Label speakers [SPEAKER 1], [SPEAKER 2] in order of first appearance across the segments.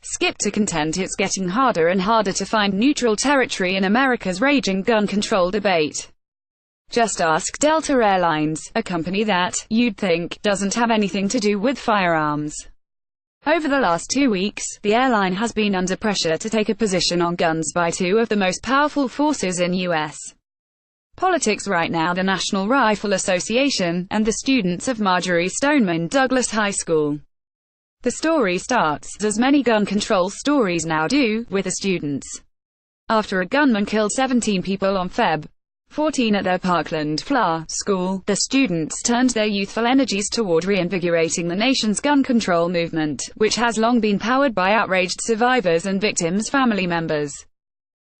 [SPEAKER 1] Skip to contend it's getting harder and harder to find neutral territory in America's raging gun control debate. Just ask Delta Air Lines, a company that, you'd think, doesn't have anything to do with firearms. Over the last 2 weeks, the airline has been under pressure to take a position on guns by two of the most powerful forces in U.S. politics right now: the National Rifle Association, and the students of Marjory Stoneman Douglas High School. The story starts, as many gun control stories now do, with the students. After a gunman killed 17 people on Feb. 14 at their Parkland, FLA, school, the students turned their youthful energies toward reinvigorating the nation's gun control movement, which has long been powered by outraged survivors and victims' family members.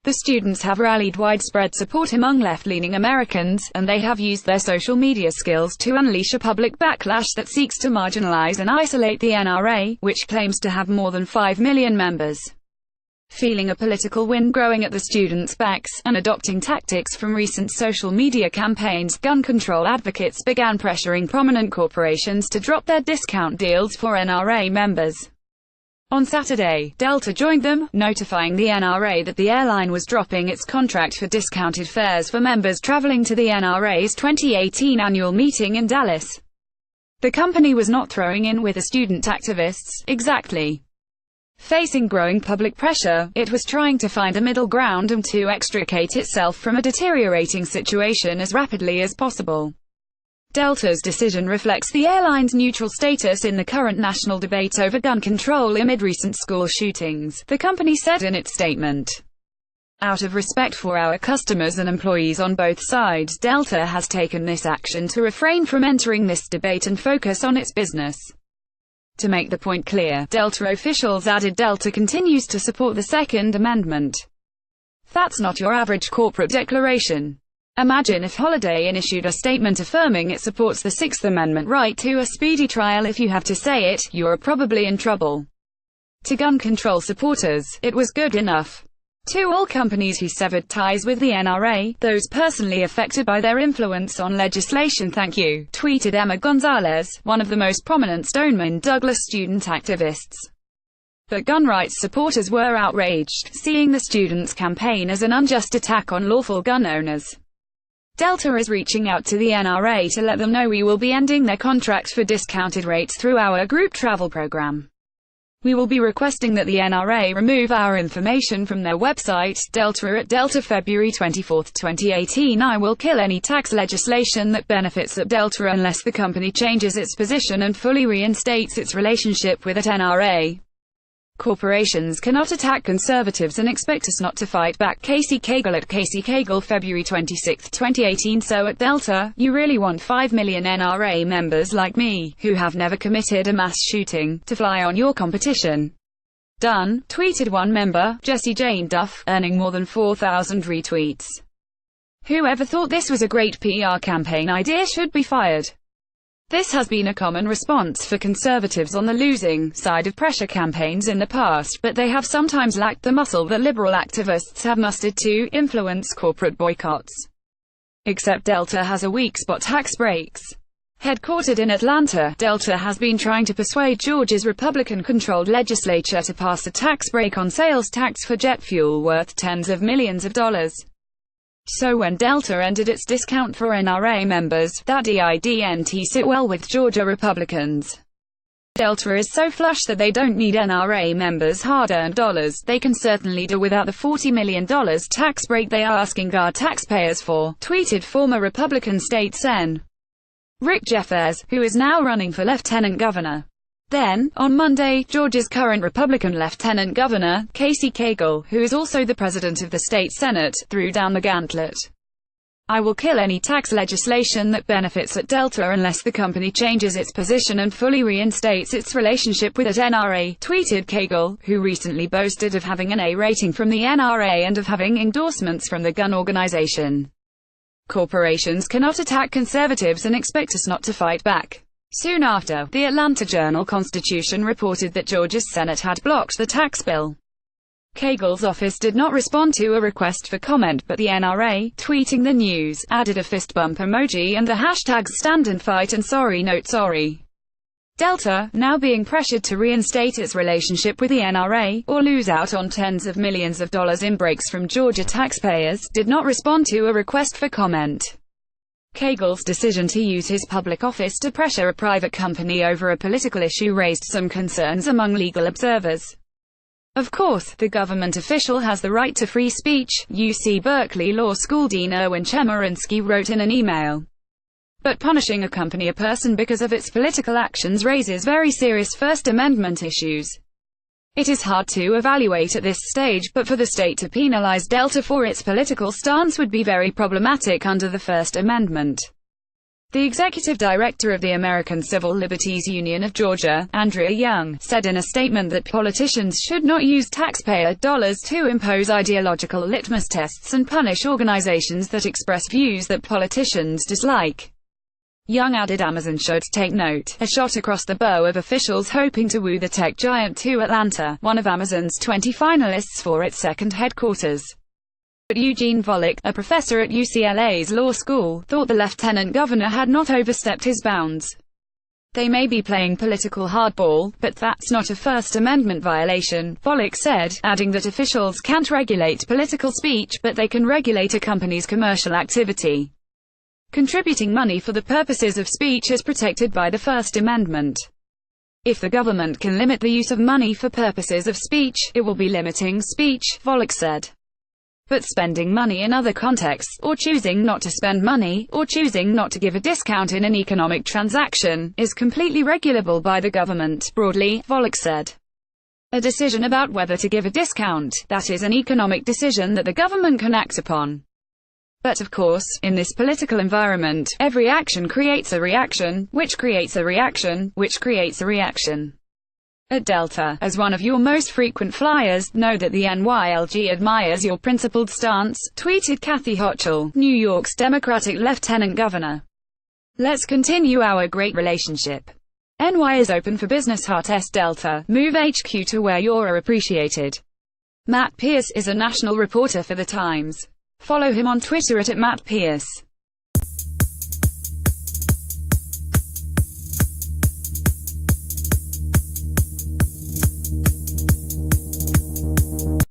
[SPEAKER 1] The students have rallied widespread support among left-leaning Americans, and they have used their social media skills to unleash a public backlash that seeks to marginalize and isolate the NRA, which claims to have more than 5 million members. Feeling a political wind growing at the students' backs, and adopting tactics from recent social media campaigns, gun control advocates began pressuring prominent corporations to drop their discount deals for NRA members. On Saturday, Delta joined them, notifying the NRA that the airline was dropping its contract for discounted fares for members traveling to the NRA's 2018 annual meeting in Dallas. The company was not throwing in with the student activists, exactly. Facing growing public pressure, it was trying to find a middle ground and to extricate itself from a deteriorating situation as rapidly as possible. Delta's decision reflects the airline's neutral status in the current national debate over gun control amid recent school shootings, the company said in its statement. Out of respect for our customers and employees on both sides, Delta has taken this action to refrain from entering this debate and focus on its business. To make the point clear, Delta officials added Delta continues to support the Second Amendment. That's not your average corporate declaration. Imagine if Holiday Inn issued a statement affirming it supports the Sixth Amendment right to a speedy trial. If you have to say it, you're probably in trouble. To gun control supporters, it was good enough. To all companies who severed ties with the NRA, those personally affected by their influence on legislation, thank you, tweeted Emma Gonzalez, one of the most prominent Stoneman Douglas student activists. But gun rights supporters were outraged, seeing the students' campaign as an unjust attack on lawful gun owners. Delta is reaching out to the NRA to let them know we will be ending their contract for discounted rates through our group travel program. We will be requesting that the NRA remove our information from their website. Delta at Delta, February 24, 2018. I will kill any tax legislation that benefits at Delta unless the company changes its position and fully reinstates its relationship with the NRA. Corporations cannot attack conservatives and expect us not to fight back. Casey Cagle at Casey Cagle, February 26, 2018. So at Delta, you really want 5 million NRA members like me, who have never committed a mass shooting, to fly on your competition? Done, tweeted one member, Jessie Jane Duff, earning more than 4,000 retweets. Whoever thought this was a great PR campaign idea should be fired. This has been a common response for conservatives on the losing side of pressure campaigns in the past, but they have sometimes lacked the muscle that liberal activists have mustered to influence corporate boycotts. Except Delta has a weak spot: tax breaks. Headquartered in Atlanta, Delta has been trying to persuade Georgia's Republican-controlled legislature to pass a tax break on sales tax for jet fuel worth tens of millions of dollars. So when Delta ended its discount for NRA members, that didn't sit well with Georgia Republicans. Delta is so flush that they don't need NRA members' hard-earned dollars. They can certainly do without the $40 million tax break they are asking our taxpayers for, tweeted former Republican state Sen. Rick Jeffers, who is now running for lieutenant governor. Then, on Monday, Georgia's current Republican Lieutenant Governor, Casey Cagle, who is also the president of the state Senate, threw down the gauntlet. I will kill any tax legislation that benefits at Delta unless the company changes its position and fully reinstates its relationship with the NRA, tweeted Cagle, who recently boasted of having an A rating from the NRA and of having endorsements from the gun organization. Corporations cannot attack conservatives and expect us not to fight back. Soon after, the Atlanta Journal-Constitution reported that Georgia's Senate had blocked the tax bill. Cagle's office did not respond to a request for comment, but the NRA, tweeting the news, added a fist bump emoji and the hashtags #StandAndFight and sorry note sorry. Delta, now being pressured to reinstate its relationship with the NRA, or lose out on tens of millions of dollars in breaks from Georgia taxpayers, did not respond to a request for comment. Cagle's decision to use his public office to pressure a private company over a political issue raised some concerns among legal observers. Of course, the government official has the right to free speech, UC Berkeley Law School Dean Erwin Chemerinsky wrote in an email. But punishing a company or person because of its political actions raises very serious First Amendment issues. It is hard to evaluate at this stage, but for the state to penalize Delta for its political stance would be very problematic under the First Amendment. The executive director of the American Civil Liberties Union of Georgia, Andrea Young, said in a statement that politicians should not use taxpayer dollars to impose ideological litmus tests and punish organizations that express views that politicians dislike. Young added Amazon should take note, a shot across the bow of officials hoping to woo the tech giant to Atlanta, one of Amazon's 20 finalists for its second headquarters. But Eugene Volokh, a professor at UCLA's law school, thought the lieutenant governor had not overstepped his bounds. They may be playing political hardball, but that's not a First Amendment violation, Volokh said, adding that officials can't regulate political speech, but they can regulate a company's commercial activity. Contributing money for the purposes of speech is protected by the First Amendment. If the government can limit the use of money for purposes of speech, it will be limiting speech, Volokh said. But spending money in other contexts, or choosing not to spend money, or choosing not to give a discount in an economic transaction, is completely regulable by the government, broadly, Volokh said. A decision about whether to give a discount, that is an economic decision that the government can act upon. But of course, in this political environment, every action creates a reaction, which creates a reaction, which creates a reaction. At Delta, as one of your most frequent flyers, know that the NYLG admires your principled stance, tweeted Kathy Hochul, New York's Democratic Lieutenant Governor. Let's continue our great relationship. NY is open for business. Heart Delta, move HQ to where you're appreciated. Matt Pierce is a national reporter for The Times. Follow him on Twitter at @MattPierce.